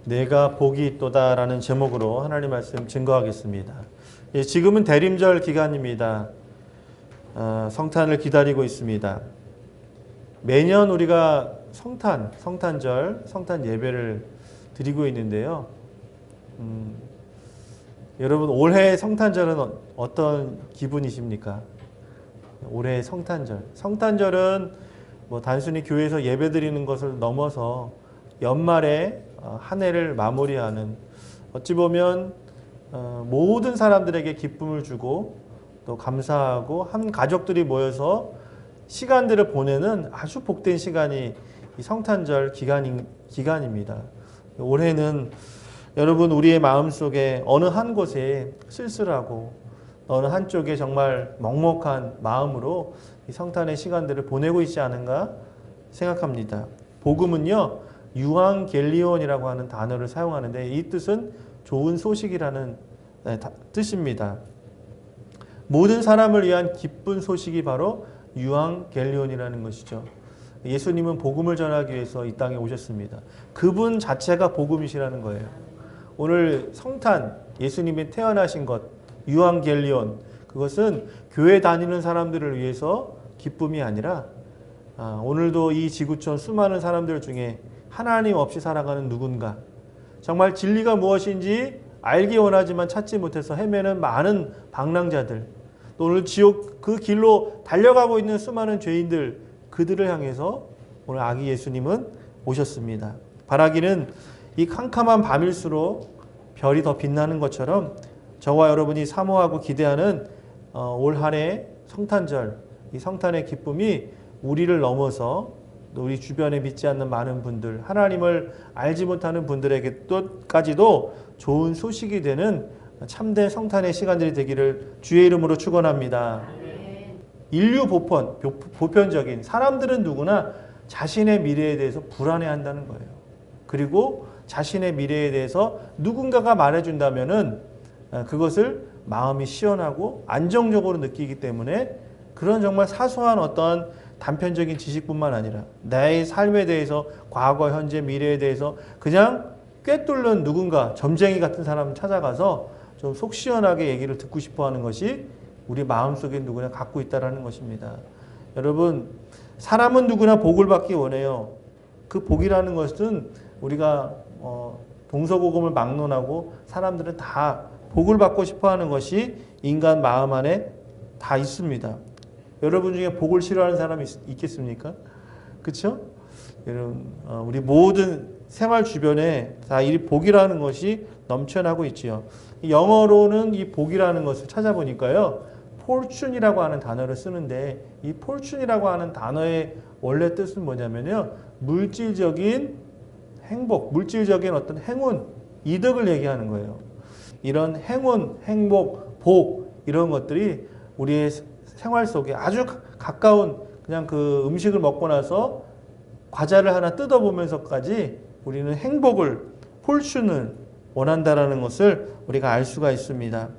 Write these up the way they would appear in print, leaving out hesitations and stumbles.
내가 복이 있도다 라는 제목으로 하나님 말씀 증거하겠습니다. 지금은 대림절 기간입니다. 성탄을 기다리고 있습니다. 매년 우리가 성탄절, 성탄 예배를 드리고 있는데요. 여러분 올해 성탄절은 어떤 기분이십니까? 올해 성탄절은 뭐 단순히 교회에서 예배 드리는 것을 넘어서 연말에 한 해를 마무리하는, 어찌 보면 모든 사람들에게 기쁨을 주고 또 감사하고 한 가족들이 모여서 시간들을 보내는 아주 복된 시간이 이 성탄절 기간입니다. 올해는 여러분 우리의 마음속에 어느 한 곳에 쓸쓸하고 어느 한쪽에 정말 먹먹한 마음으로 이 성탄의 시간들을 보내고 있지 않은가 생각합니다. 복음은요, 유앙겔리온이라고 하는 단어를 사용하는데 이 뜻은 좋은 소식이라는 뜻입니다. 모든 사람을 위한 기쁜 소식이 바로 유앙겔리온이라는 것이죠. 예수님은 복음을 전하기 위해서 이 땅에 오셨습니다. 그분 자체가 복음이시라는 거예요. 오늘 성탄, 예수님이 태어나신 것, 유앙겔리온, 그것은 교회 다니는 사람들을 위해서 기쁨이 아니라 오늘도 이 지구촌 수많은 사람들 중에 하나님 없이 살아가는 누군가, 정말 진리가 무엇인지 알기 원하지만 찾지 못해서 헤매는 많은 방랑자들, 또 오늘 지옥 그 길로 달려가고 있는 수많은 죄인들, 그들을 향해서 오늘 아기 예수님은 오셨습니다. 바라기는 이 캄캄한 밤일수록 별이 더 빛나는 것처럼 저와 여러분이 사모하고 기대하는 올 한 해 성탄절, 이 성탄의 기쁨이 우리를 넘어서 또 우리 주변에 믿지 않는 많은 분들, 하나님을 알지 못하는 분들에게까지도 좋은 소식이 되는 참된 성탄의 시간들이 되기를 주의 이름으로 축원합니다. 인류 보편적인 사람들은 누구나 자신의 미래에 대해서 불안해한다는 거예요. 그리고 자신의 미래에 대해서 누군가가 말해준다면은 그것을 마음이 시원하고 안정적으로 느끼기 때문에 그런 정말 사소한 어떤 단편적인 지식뿐만 아니라 나의 삶에 대해서, 과거, 현재, 미래에 대해서 그냥 꿰뚫는 누군가, 점쟁이 같은 사람 찾아가서 좀 속 시원하게 얘기를 듣고 싶어 하는 것이 우리 마음속에 누구나 갖고 있다는 것입니다. 여러분, 사람은 누구나 복을 받기 원해요. 그 복이라는 것은 우리가 동서고금을 막론하고 사람들은 다 복을 받고 싶어 하는 것이 인간 마음 안에 다 있습니다. 여러분 중에 복을 싫어하는 사람이 있겠습니까? 그렇죠? 여러분, 우리 모든 생활 주변에 다 이 복이라는 것이 넘쳐나고 있지요. 영어로는 이 복이라는 것을 찾아보니까요, fortune이라고 하는 단어를 쓰는데 이 fortune이라고 하는 단어의 원래 뜻은 뭐냐면요, 물질적인 행복, 물질적인 어떤 행운, 이득을 얘기하는 거예요. 이런 행운, 행복, 복, 이런 것들이 우리의 생활 속에 아주 가까운, 그냥 그 음식을 먹고 나서 과자를 하나 뜯어보면서까지 우리는 행복을, 폴춘을 원한다라는 것을 우리가 알 수가 있습니다.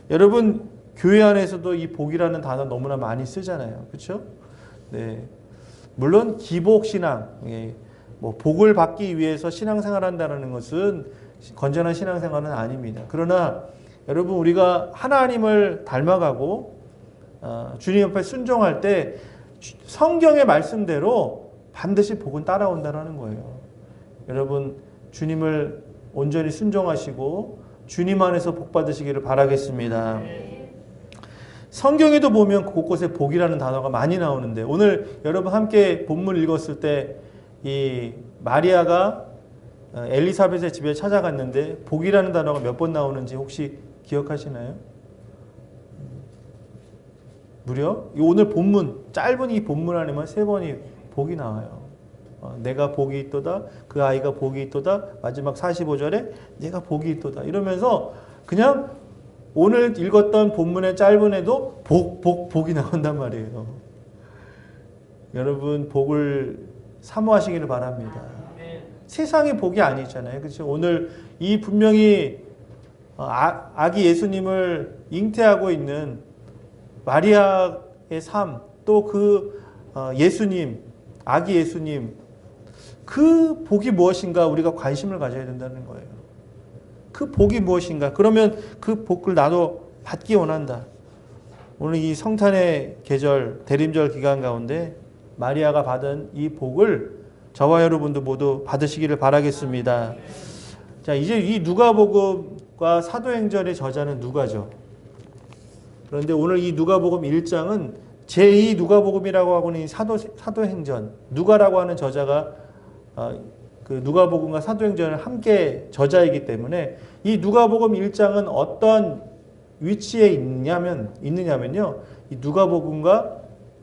여러분, 교회 안에서도 이 복이라는 단어 너무나 많이 쓰잖아요. 그렇죠? 네. 물론 기복신앙, 뭐 복을 받기 위해서 신앙생활 한다는 것은 건전한 신앙생활은 아닙니다. 그러나 여러분, 우리가 하나님을 닮아가고 주님 옆에 순종할 때 성경의 말씀대로 반드시 복은 따라온다는 거예요. 여러분, 주님을 온전히 순종하시고 주님 안에서 복 받으시기를 바라겠습니다. 성경에도 보면 곳곳에 복이라는 단어가 많이 나오는데, 오늘 여러분 함께 본문 읽었을 때 이 마리아가 엘리사벳의 집에 찾아갔는데 복이라는 단어가 몇 번 나오는지 혹시 기억하시나요? 무려 오늘 본문, 짧은 이 본문 안에만 3번이 복이 나와요. 내가 복이 있도다, 그 아이가 복이 있도다, 마지막 45절에 내가 복이 있도다, 이러면서 그냥 오늘 읽었던 본문의 짧은에도 복이 나온단 말이에요. 여러분, 복을 사모하시기를 바랍니다. 세상의 복이 아니잖아요. 그렇죠? 오늘 이 분명히 아기 예수님을 잉태하고 있는 마리아의 삶, 또 그 예수님, 아기 예수님, 그 복이 무엇인가 우리가 관심을 가져야 된다는 거예요. 그 복이 무엇인가? 그러면 그 복을 나도 받기 원한다. 오늘 이 성탄의 계절, 대림절 기간 가운데 마리아가 받은 이 복을 저와 여러분도 모두 받으시기를 바라겠습니다. 자, 이제 이 누가복음과 사도행전의 저자는 누가죠? 그런데 오늘 이 누가복음 1장은 제2 누가복음이라고 하고 있는 사도행전, 누가라고 하는 저자가 그 누가복음과 사도행전을 함께 저자이기 때문에 이 누가복음 1장은 어떤 위치에 있느냐면요. 이 누가복음과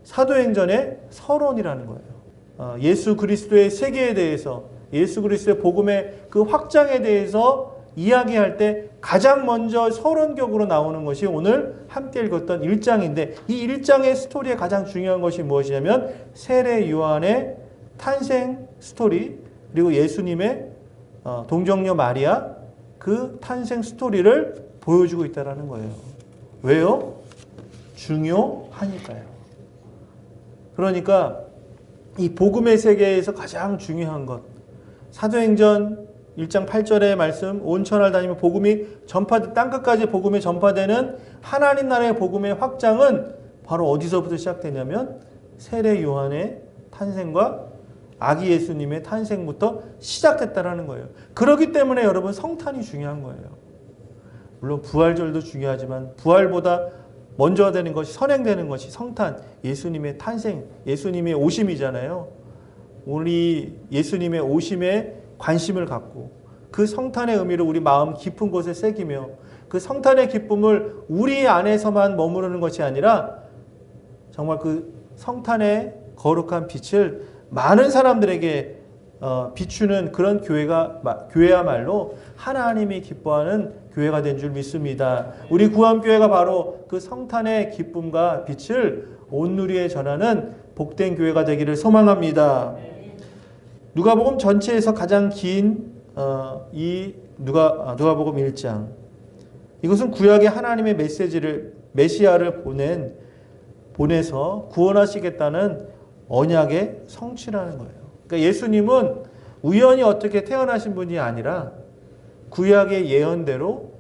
사도행전의 서론이라는 거예요. 예수 그리스도의 세계에 대해서, 예수 그리스도의 복음의 그 확장에 대해서 이야기할 때 가장 먼저 서론격으로 나오는 것이 오늘 함께 읽었던 1장인데, 이 1장의 스토리에 가장 중요한 것이 무엇이냐면 세례 요한의 탄생 스토리, 그리고 예수님의 동정녀 마리아 그 탄생 스토리를 보여주고 있다는 거예요. 왜요? 중요하니까요. 그러니까 이 복음의 세계에서 가장 중요한 것, 사도행전 1장 8절의 말씀, 온 천하를 다니며 복음이 땅끝까지 복음이 전파되는 하나님 나라의 복음의 확장은 바로 어디서부터 시작되냐면 세례 요한의 탄생과 아기 예수님의 탄생부터 시작됐다라는 거예요. 그렇기 때문에 여러분 성탄이 중요한 거예요. 물론 부활절도 중요하지만 부활보다 먼저 되는 것이, 선행되는 것이 성탄, 예수님의 탄생, 예수님의 오심이잖아요. 우리 예수님의 오심에 관심을 갖고 그 성탄의 의미를 우리 마음 깊은 곳에 새기며 그 성탄의 기쁨을 우리 안에서만 머무르는 것이 아니라 정말 그 성탄의 거룩한 빛을 많은 사람들에게 비추는 그런 교회야말로 하나님이 기뻐하는 교회가 된 줄 믿습니다. 우리 구암교회가 바로 그 성탄의 기쁨과 빛을 온 누리에 전하는 복된 교회가 되기를 소망합니다. 누가복음 전체에서 가장 긴 이 누가복음 1장, 이것은 구약의 하나님의 메시아를 보내서 구원하시겠다는 언약의 성취라는 거예요. 그러니까 예수님은 우연히 어떻게 태어나신 분이 아니라 구약의 예언대로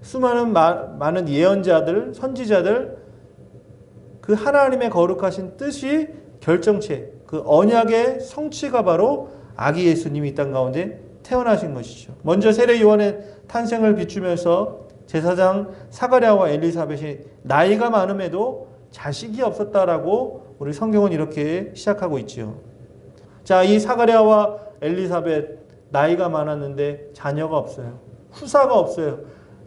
수많은 많은 예언자들, 선지자들, 그 하나님의 거룩하신 뜻이 결정체, 그 언약의 성취가 바로 아기 예수님이 이 땅 가운데 태어나신 것이죠. 먼저 세례 요한의 탄생을 비추면서 제사장 사가랴와 엘리사벳이 나이가 많음에도 자식이 없었다라고 우리 성경은 이렇게 시작하고 있지요. 자, 이 사가랴와 엘리사벳 나이가 많았는데 자녀가 없어요. 후사가 없어요.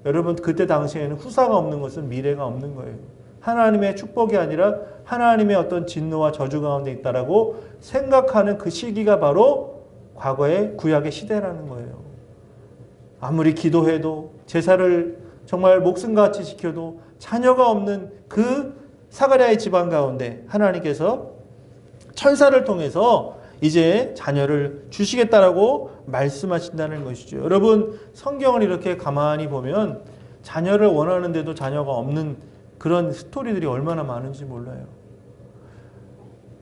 여러분, 그때 당시에는 후사가 없는 것은 미래가 없는 거예요. 하나님의 축복이 아니라 하나님의 어떤 진노와 저주 가운데 있다라고 생각하는 그 시기가 바로 과거의 구약의 시대라는 거예요. 아무리 기도해도 제사를 정말 목숨같이 지켜도 자녀가 없는 그 사가랴의 집안 가운데 하나님께서 천사를 통해서 이제 자녀를 주시겠다라고 말씀하신다는 것이죠. 여러분, 성경을 이렇게 가만히 보면 자녀를 원하는데도 자녀가 없는 그런 스토리들이 얼마나 많은지 몰라요.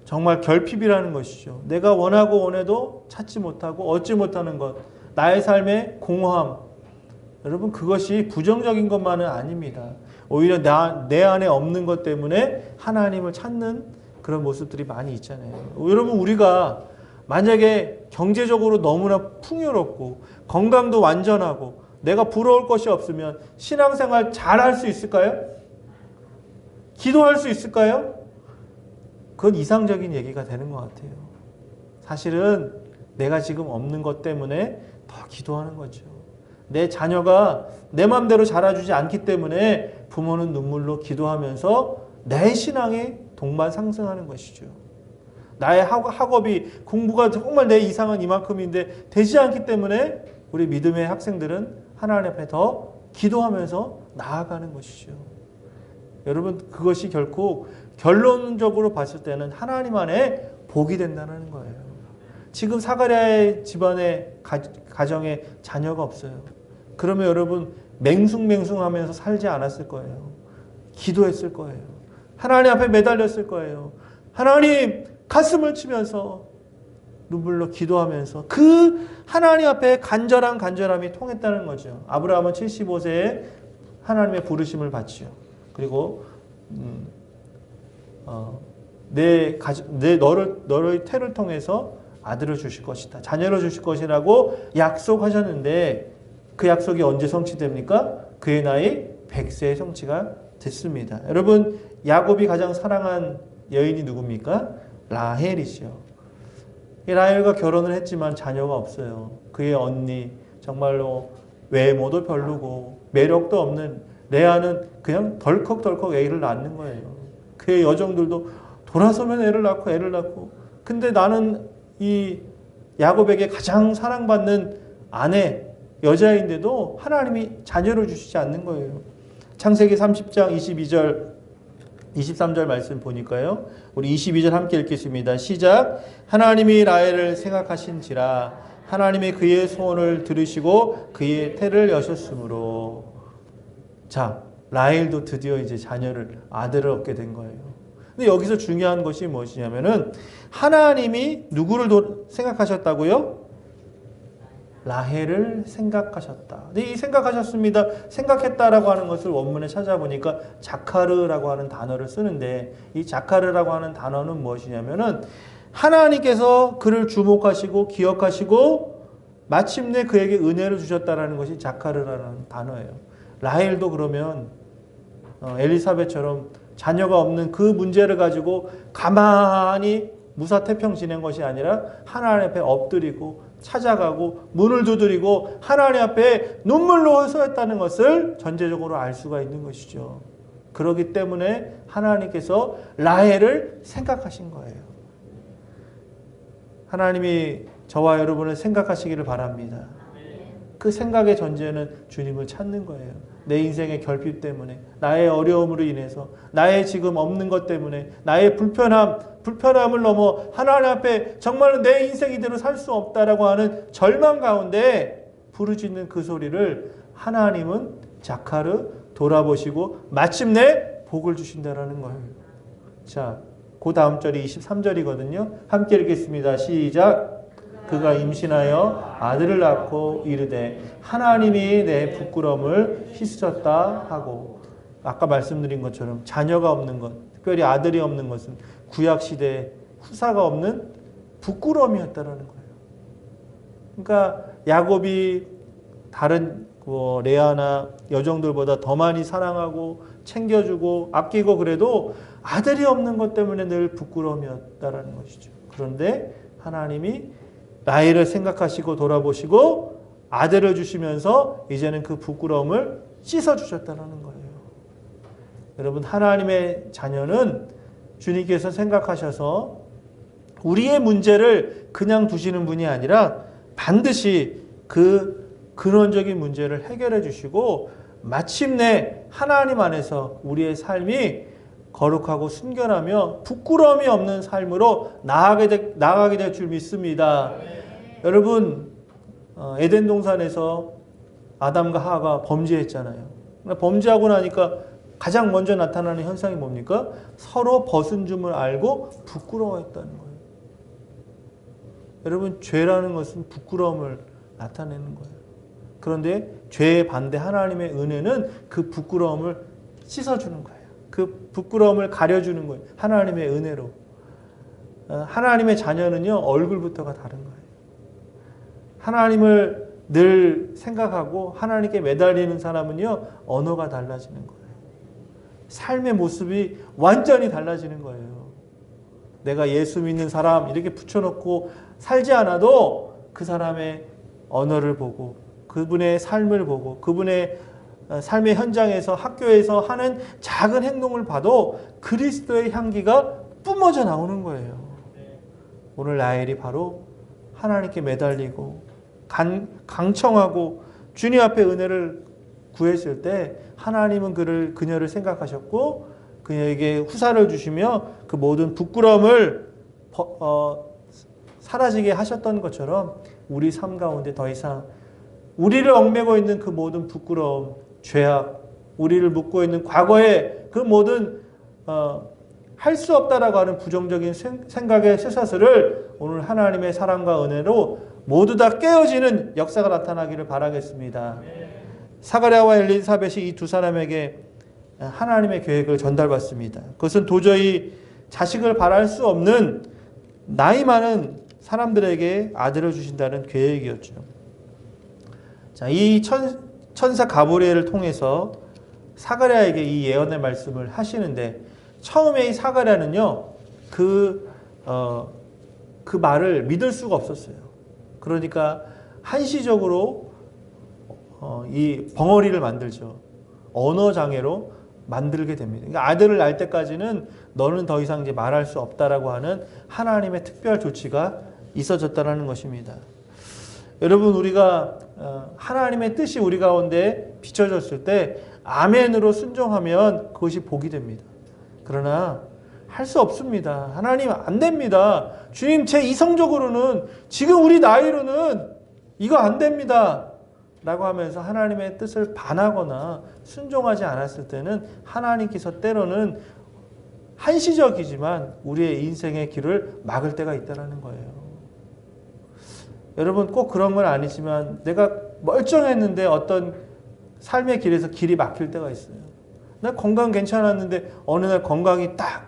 정말 결핍이라는 것이죠. 내가 원하고 원해도 찾지 못하고 얻지 못하는 것, 나의 삶의 공허함. 여러분, 그것이 부정적인 것만은 아닙니다. 오히려 내 안에 없는 것 때문에 하나님을 찾는 그런 모습들이 많이 있잖아요. 여러분, 우리가 만약에 경제적으로 너무나 풍요롭고 건강도 완전하고 내가 부러울 것이 없으면 신앙생활 잘 할 수 있을까요? 기도할 수 있을까요? 그건 이상적인 얘기가 되는 것 같아요. 사실은 내가 지금 없는 것 때문에 더 기도하는 거죠. 내 자녀가 내 마음대로 자라주지 않기 때문에 부모는 눈물로 기도하면서 내 신앙이 동반 상승하는 것이죠. 나의 학업이, 공부가 정말 내 이상은 이만큼인데 되지 않기 때문에 우리 믿음의 학생들은 하나님 앞에 더 기도하면서 나아가는 것이죠. 여러분, 그것이 결코 결론적으로 봤을 때는 하나님 안에 복이 된다는 거예요. 지금 사가랴의 집안의 가정에 자녀가 없어요. 그러면 여러분, 맹숭맹숭하면서 살지 않았을 거예요. 기도했을 거예요. 하나님 앞에 매달렸을 거예요. 하나님, 가슴을 치면서 눈물로 기도하면서 그 하나님 앞에 간절함이 통했다는 거죠. 아브라함은 75세에 하나님의 부르심을 받지요. 그리고 너의 태를 통해서 아들을 주실 것이다. 자녀를 주실 것이라고 약속하셨는데 그 약속이 언제 성취됩니까? 그의 나이 100세에 성취가 됐습니다. 여러분, 야곱이 가장 사랑한 여인이 누굽니까? 라헬이죠. 라헬과 결혼을 했지만 자녀가 없어요. 그의 언니, 정말로 외모도 별로고 매력도 없는 레아는 그냥 덜컥덜컥 애를 낳는 거예요. 그의 여종들도 돌아서면 애를 낳고. 근데 나는 이 야곱에게 가장 사랑받는 아내, 여자인데도 하나님이 자녀를 주시지 않는 거예요. 창세기 30장 22절 23절 말씀 보니까요. 우리 22절 함께 읽겠습니다. 시작. 하나님이 라헬을 생각하신지라 하나님이 그의 소원을 들으시고 그의 태를 여셨으므로. 자, 라헬도 드디어 이제 아들을 얻게 된 거예요. 근데 여기서 중요한 것이 무엇이냐면은 하나님이 누구를 생각하셨다고요? 라헬을 생각하셨다. 근데 이 생각하셨습니다. 생각했다라고 하는 것을 원문에 찾아보니까 자카르라고 하는 단어를 쓰는데 이 자카르라고 하는 단어는 무엇이냐면은 하나님께서 그를 주목하시고 기억하시고 마침내 그에게 은혜를 주셨다라는 것이 자카르라는 단어예요. 라헬도 그러면 엘리사벳처럼 자녀가 없는 그 문제를 가지고 가만히 무사태평 지낸 것이 아니라 하나님 앞에 엎드리고 찾아가고 문을 두드리고 하나님 앞에 눈물로 호소했다는 것을 전제적으로 알 수가 있는 것이죠. 그렇기 때문에 하나님께서 라헬을 생각하신 거예요. 하나님이 저와 여러분을 생각하시기를 바랍니다. 그 생각의 전제는 주님을 찾는 거예요. 내 인생의 결핍 때문에, 나의 어려움으로 인해서, 나의 지금 없는 것 때문에, 나의 불편함을 넘어 하나님 앞에 정말로 내 인생 이대로 살 수 없다라고 하는 절망 가운데 부르짖는 그 소리를 하나님은 자카르 돌아보시고 마침내 복을 주신다라는 거예요. 자, 그 다음 절이 23절이거든요. 함께 읽겠습니다. 시작. 그가 임신하여 아들을 낳고 이르되 하나님이 내 부끄러움을 씻으셨다 하고. 아까 말씀드린 것처럼 자녀가 없는 것, 특별히 아들이 없는 것은 구약시대에 후사가 없는 부끄러움이었다라는 거예요. 그러니까 야곱이 다른 레아나 여종들보다 더 많이 사랑하고 챙겨주고 아끼고 그래도 아들이 없는 것 때문에 늘 부끄러움이었다라는 것이죠. 그런데 하나님이 라헬을 생각하시고 돌아보시고 아들을 주시면서 이제는 그 부끄러움을 씻어주셨다는 거예요. 여러분, 하나님의 자녀는 주님께서 생각하셔서 우리의 문제를 그냥 두시는 분이 아니라 반드시 그 근원적인 문제를 해결해 주시고 마침내 하나님 안에서 우리의 삶이 거룩하고 순결하며 부끄러움이 없는 삶으로 나아가게 될 줄 믿습니다. 여러분, 에덴 동산에서 아담과 하와가 범죄했잖아요. 범죄하고 나니까 가장 먼저 나타나는 현상이 뭡니까? 서로 벗은 줌을 알고 부끄러워했다는 거예요. 여러분, 죄라는 것은 부끄러움을 나타내는 거예요. 그런데 죄에 반대 하나님의 은혜는 그 부끄러움을 씻어주는 거예요. 그 부끄러움을 가려주는 거예요. 하나님의 은혜로. 하나님의 자녀는요, 얼굴부터가 다른 거예요. 하나님을 늘 생각하고 하나님께 매달리는 사람은요, 언어가 달라지는 거예요. 삶의 모습이 완전히 달라지는 거예요. 내가 예수 믿는 사람 이렇게 붙여놓고 살지 않아도 그 사람의 언어를 보고 그분의 삶을 보고 그분의 삶의 현장에서 학교에서 하는 작은 행동을 봐도 그리스도의 향기가 뿜어져 나오는 거예요. 오늘 라헬이 바로 하나님께 매달리고 강청하고 주님 앞에 은혜를 구했을 때 하나님은 그녀를 생각하셨고 그녀에게 후사를 주시며 그 모든 부끄러움을 사라지게 하셨던 것처럼 우리 삶 가운데 더 이상 우리를 얽매고 있는 그 모든 부끄러움, 죄악, 우리를 묶고 있는 과거의 그 모든 할 수 없다라고 하는 부정적인 생각의 쇠사슬을 오늘 하나님의 사랑과 은혜로 모두 다 깨어지는 역사가 나타나기를 바라겠습니다. 사가랴와 엘리사벳이 이 두 사람에게 하나님의 계획을 전달받습니다. 그것은 도저히 자식을 바랄 수 없는 나이 많은 사람들에게 아들을 주신다는 계획이었죠. 자, 이 천사 가브리엘을 통해서 사가랴에게 이 예언의 말씀을 하시는데, 처음에 이 사가랴는요, 그 말을 믿을 수가 없었어요. 그러니까 한시적으로 이 벙어리를 만들죠. 언어 장애로 만들게 됩니다. 그러니까 아들을 낳을 때까지는 너는 더 이상 이제 말할 수 없다라고 하는 하나님의 특별 조치가 있어졌다는 것입니다. 여러분, 우리가 하나님의 뜻이 우리 가운데 비춰졌을 때 아멘으로 순종하면 그것이 복이 됩니다. 그러나 할 수 없습니다. 하나님 안 됩니다. 주님, 제 이성적으로는 지금 우리 나이로는 이거 안 됩니다 라고 하면서 하나님의 뜻을 반하거나 순종하지 않았을 때는 하나님께서 때로는 한시적이지만 우리의 인생의 길을 막을 때가 있다는 거예요. 여러분, 꼭 그런 건 아니지만 내가 멀쩡했는데 어떤 삶의 길에서 길이 막힐 때가 있어요. 나 건강 괜찮았는데 어느 날 건강이 딱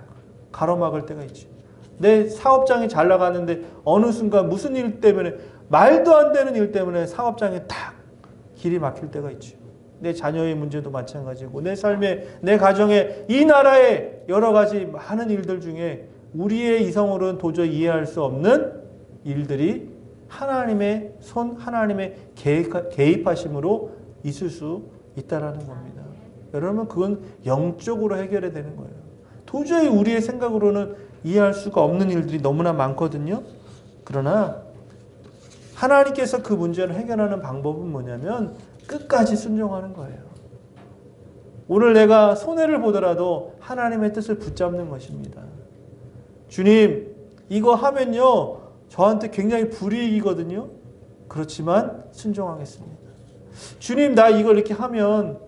가로막을 때가 있죠. 내 사업장이 잘 나가는데 어느 순간 무슨 일 때문에, 말도 안 되는 일 때문에 사업장에 딱 길이 막힐 때가 있죠. 내 자녀의 문제도 마찬가지고, 내 삶에, 내 가정에, 이 나라의 여러 가지 많은 일들 중에 우리의 이성으로는 도저히 이해할 수 없는 일들이 하나님의 손, 하나님의 개입하심으로 있을 수 있다는 겁니다. 여러분, 그건 영적으로 해결해야 되는 거예요. 도저히 우리의 생각으로는 이해할 수가 없는 일들이 너무나 많거든요. 그러나 하나님께서 그 문제를 해결하는 방법은 뭐냐면 끝까지 순종하는 거예요. 오늘 내가 손해를 보더라도 하나님의 뜻을 붙잡는 것입니다. 주님, 이거 하면요 저한테 굉장히 불이익이거든요. 그렇지만 순종하겠습니다. 주님, 나 이걸 이렇게 하면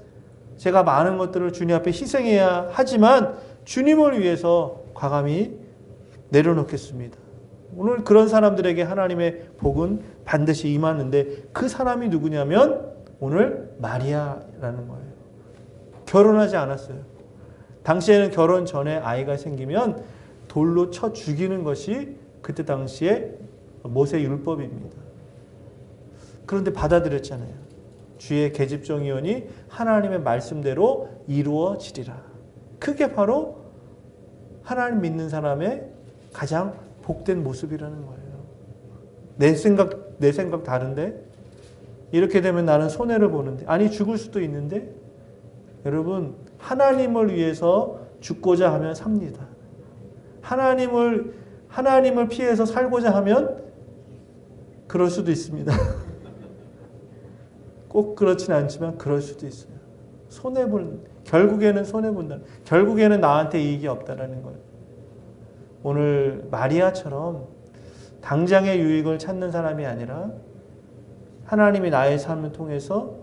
제가 많은 것들을 주님 앞에 희생해야 하지만 주님을 위해서 과감히 내려놓겠습니다. 오늘 그런 사람들에게 하나님의 복은 반드시 임하는데, 그 사람이 누구냐면 오늘 마리아라는 거예요. 결혼하지 않았어요. 당시에는 결혼 전에 아이가 생기면 돌로 쳐 죽이는 것이 그때 당시에 모세 율법입니다. 그런데 받아들였잖아요. 주의 계집종이오니 하나님의 말씀대로 이루어지리라. 그게 바로 하나님 믿는 사람의 가장 복된 모습이라는 거예요. 내 생각 다른데? 이렇게 되면 나는 손해를 보는데, 아니 죽을 수도 있는데? 여러분, 하나님을 위해서 죽고자 하면 삽니다. 하나님을 피해서 살고자 하면 그럴 수도 있습니다. 꼭 그렇진 않지만 그럴 수도 있어요. 결국에는 손해본다. 결국에는 나한테 이익이 없다라는 거예요. 오늘 마리아처럼 당장의 유익을 찾는 사람이 아니라 하나님이 나의 삶을 통해서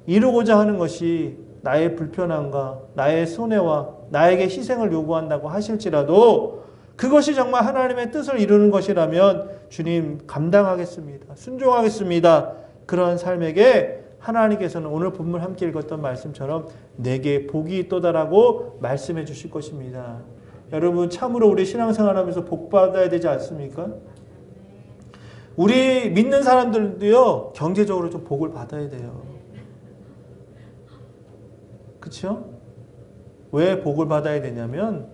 이루고자 하는 것이 나의 불편함과 나의 손해와 나에게 희생을 요구한다고 하실지라도 그것이 정말 하나님의 뜻을 이루는 것이라면 주님 감당하겠습니다. 순종하겠습니다. 그런 삶에게 하나님께서는 오늘 본문 함께 읽었던 말씀처럼 내게 복이 있도다라고 말씀해 주실 것입니다. 여러분, 참으로 우리 신앙생활하면서 복 받아야 되지 않습니까? 우리 믿는 사람들도요 경제적으로 좀 복을 받아야 돼요. 그렇죠? 왜 복을 받아야 되냐면,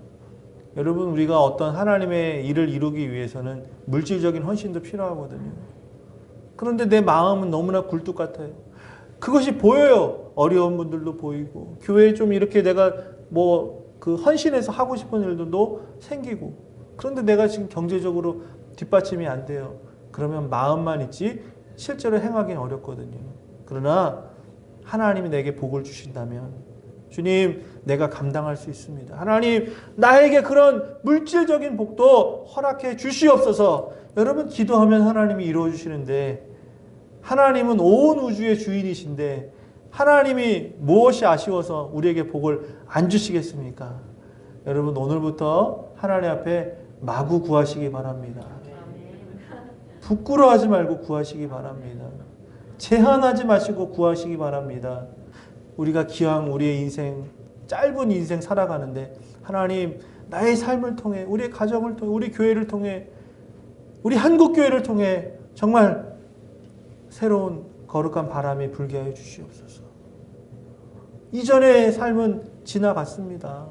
여러분, 우리가 어떤 하나님의 일을 이루기 위해서는 물질적인 헌신도 필요하거든요. 그런데 내 마음은 너무나 굴뚝 같아요. 그것이 보여요. 어려운 분들도 보이고, 교회에 좀 이렇게 내가 그 헌신해서 하고 싶은 일들도 생기고, 그런데 내가 지금 경제적으로 뒷받침이 안 돼요. 그러면 마음만 있지 실제로 행하기는 어렵거든요. 그러나 하나님이 내게 복을 주신다면, 주님, 내가 감당할 수 있습니다. 하나님, 나에게 그런 물질적인 복도 허락해 주시옵소서. 여러분, 기도하면 하나님이 이루어 주시는데, 하나님은 온 우주의 주인이신데 하나님이 무엇이 아쉬워서 우리에게 복을 안 주시겠습니까? 여러분 오늘부터 하나님 앞에 마구 구하시기 바랍니다. 부끄러워하지 말고 구하시기 바랍니다. 제한하지 마시고 구하시기 바랍니다. 우리가 기왕 우리의 인생, 짧은 인생 살아가는데 하나님 나의 삶을 통해, 우리의 가정을 통해, 우리 교회를 통해, 우리 한국교회를 통해 정말 새로운 거룩한 바람이 불게 하여 주시옵소서. 이전의 삶은 지나갔습니다.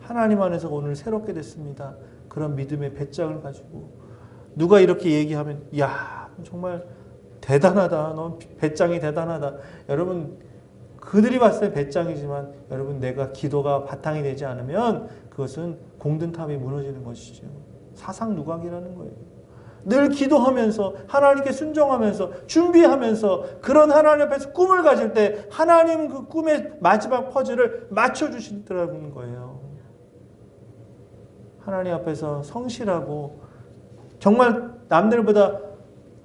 하나님 안에서 오늘 새롭게 됐습니다. 그런 믿음의 배짱을 가지고 누가 이렇게 얘기하면 야 정말 대단하다. 넌 배짱이 대단하다. 여러분 그들이 봤을 때 배짱이지만 여러분 내가 기도가 바탕이 되지 않으면 그것은 공든탑이 무너지는 것이죠. 사상 누각이라는 거예요. 늘 기도하면서 하나님께 순종하면서 준비하면서 그런 하나님 앞에서 꿈을 가질 때 하나님은 그 꿈의 마지막 퍼즐을 맞춰주시더라는 거예요. 하나님 앞에서 성실하고 정말 남들보다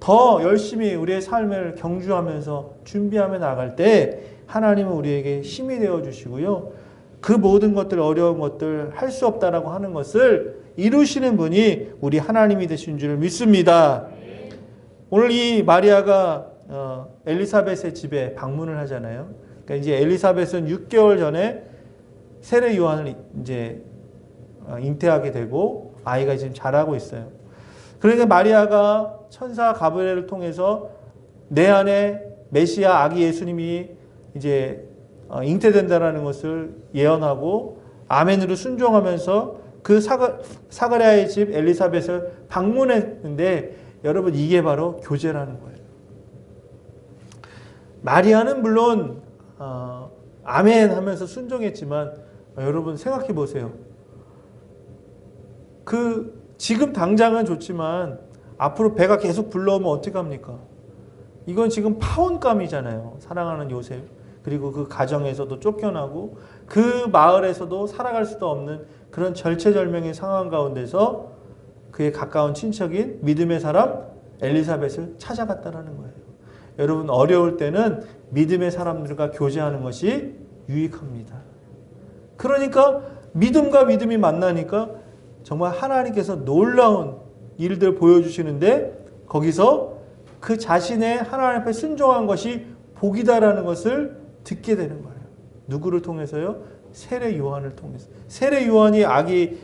더 열심히 우리의 삶을 경주하면서 준비하며 나갈 때 하나님은 우리에게 힘이 되어 주시고요. 그 모든 것들, 어려운 것들, 할 수 없다라고 하는 것을 이루시는 분이 우리 하나님이 되신 줄 믿습니다. 오늘 이 마리아가 엘리사벳의 집에 방문을 하잖아요. 그러니까 이제 엘리사벳은 6개월 전에 세례 요한을 이제 잉태하게 되고 아이가 지금 자라고 있어요. 그러니까 마리아가 천사 가브리엘을 통해서 내 안에 메시아 아기 예수님이 이제 잉태된다라는 것을 예언하고 아멘으로 순종하면서 그 사가랴의 집 엘리사벳을 방문했는데 여러분 이게 바로 교제라는 거예요. 마리아는 물론 아멘 하면서 순종했지만 여러분 생각해 보세요. 지금 당장은 좋지만 앞으로 배가 계속 불러오면 어떡합니까? 이건 지금 파혼감이잖아요. 사랑하는 요셉. 그리고 그 가정에서도 쫓겨나고 그 마을에서도 살아갈 수도 없는 그런 절체절명의 상황 가운데서 그의 가까운 친척인 믿음의 사람 엘리사벳을 찾아갔다는 거예요. 여러분 어려울 때는 믿음의 사람들과 교제하는 것이 유익합니다. 그러니까 믿음과 믿음이 만나니까 정말 하나님께서 놀라운 일들 보여주시는데 거기서 그 자신의 하나님 앞에 순종한 것이 복이다라는 것을 듣게 되는 거예요. 누구를 통해서요? 세례 요한을 통해서. 세례 요한이 아기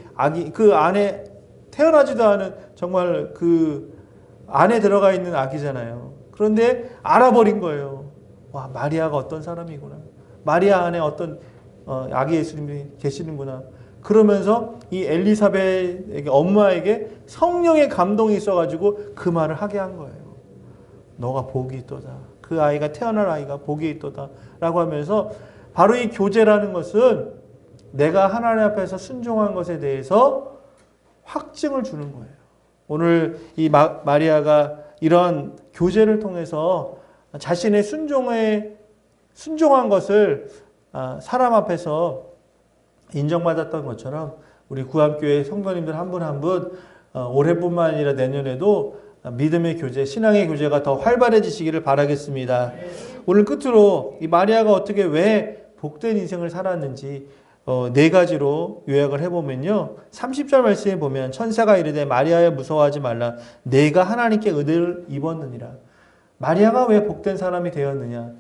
그 안에 태어나지도 않은 정말 그 안에 들어가 있는 아기잖아요. 그런데 알아버린 거예요. 와, 마리아가 어떤 사람이구나. 마리아 안에 어떤 아기 예수님이 계시는구나. 그러면서 이 엘리사벳에게 엄마에게 성령의 감동이 있어가지고 그 말을 하게 한 거예요. 너가 복이 있도다. 그 아이가 태어날 아이가 복이 있도다. 라고 하면서 바로 이 교제라는 것은 내가 하나님 앞에서 순종한 것에 대해서 확증을 주는 거예요. 오늘 이 마리아가 이런 교제를 통해서 자신의 순종한 것을 사람 앞에서 인정받았던 것처럼 우리 구암교회 성도님들 한 분 한 분 올해뿐만 아니라 내년에도 믿음의 교제, 신앙의 교제가 더 활발해지시기를 바라겠습니다. 오늘 끝으로 이 마리아가 어떻게 왜 복된 인생을 살았는지 4가지로 요약을 해보면요. 30절 말씀에 보면 천사가 이르되 마리아여 무서워하지 말라. 내가 하나님께 은혜를 입었느니라. 마리아가 왜 복된 사람이 되었느냐.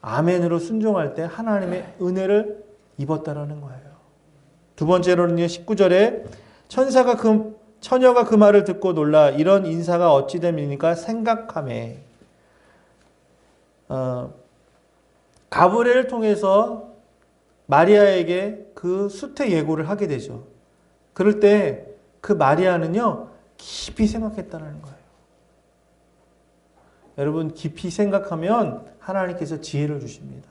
아멘으로 순종할 때 하나님의 은혜를 입었다라는 거예요. 두 번째로는요. 19절에 처녀가 그 말을 듣고 놀라 이런 인사가 어찌 됨이니까 생각하매. 가브리엘을 통해서 마리아에게 그 수태 예고를 하게 되죠. 그럴 때 그 마리아는요. 깊이 생각했다는 거예요. 여러분 깊이 생각하면 하나님께서 지혜를 주십니다.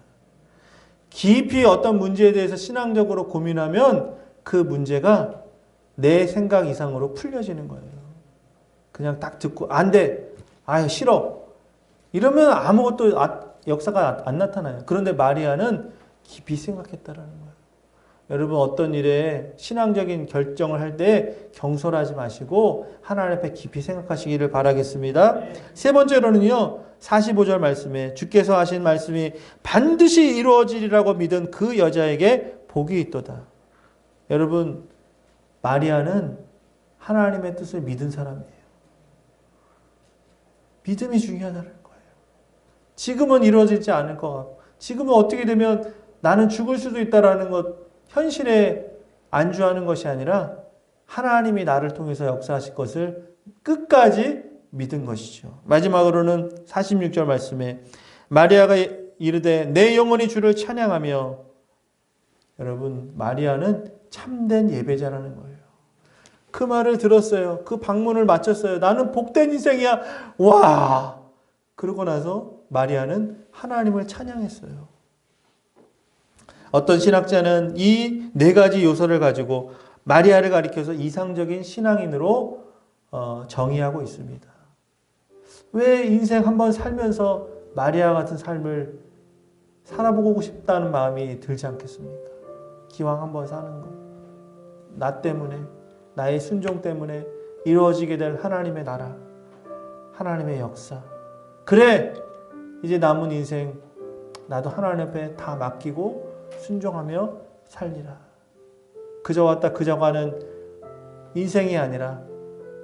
깊이 어떤 문제에 대해서 신앙적으로 고민하면 그 문제가 내 생각 이상으로 풀려지는 거예요. 그냥 딱 듣고 안 돼. 아유 싫어. 이러면 아무것도 역사가 안 나타나요. 그런데 마리아는 깊이 생각했다라는 거예요. 여러분 어떤 일에 신앙적인 결정을 할 때 경솔하지 마시고 하나님 앞에 깊이 생각하시기를 바라겠습니다. 세 번째로는요. 45절 말씀에 주께서 하신 말씀이 반드시 이루어지리라고 믿은 그 여자에게 복이 있도다. 여러분, 마리아는 하나님의 뜻을 믿은 사람이에요. 믿음이 중요하다는 거예요. 지금은 이루어지지 않을 것 같고, 지금은 어떻게 되면 나는 죽을 수도 있다라는 것, 현실에 안주하는 것이 아니라 하나님이 나를 통해서 역사하실 것을 끝까지 믿은 것이죠. 마지막으로는 46절 말씀에 마리아가 이르되 내 영혼이 주를 찬양하며, 여러분, 마리아는 참된 예배자라는 거예요. 그 말을 들었어요. 그 방문을 마쳤어요. 나는 복된 인생이야. 와! 그러고 나서 마리아는 하나님을 찬양했어요. 어떤 신학자는 이 네 가지 요소를 가지고 마리아를 가리켜서 이상적인 신앙인으로 정의하고 있습니다. 왜 인생 한번 살면서 마리아 같은 삶을 살아보고 싶다는 마음이 들지 않겠습니까? 기왕 한번 사는 거. 나 때문에, 나의 순종 때문에 이루어지게 될 하나님의 나라, 하나님의 역사. 그래, 이제 남은 인생 나도 하나님 앞에 다 맡기고 순종하며 살리라. 그저 왔다 그저 가는 인생이 아니라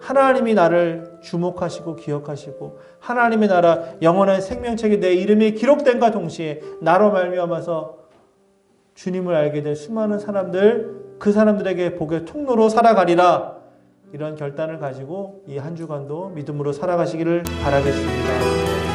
하나님이 나를 주목하시고 기억하시고 하나님의 나라 영원한 생명책에 내 이름이 기록된과 동시에 나로 말미암아서 주님을 알게 될 수많은 사람들, 그 사람들에게 복의 통로로 살아가리라. 이런 결단을 가지고 이 한 주간도 믿음으로 살아가시기를 바라겠습니다.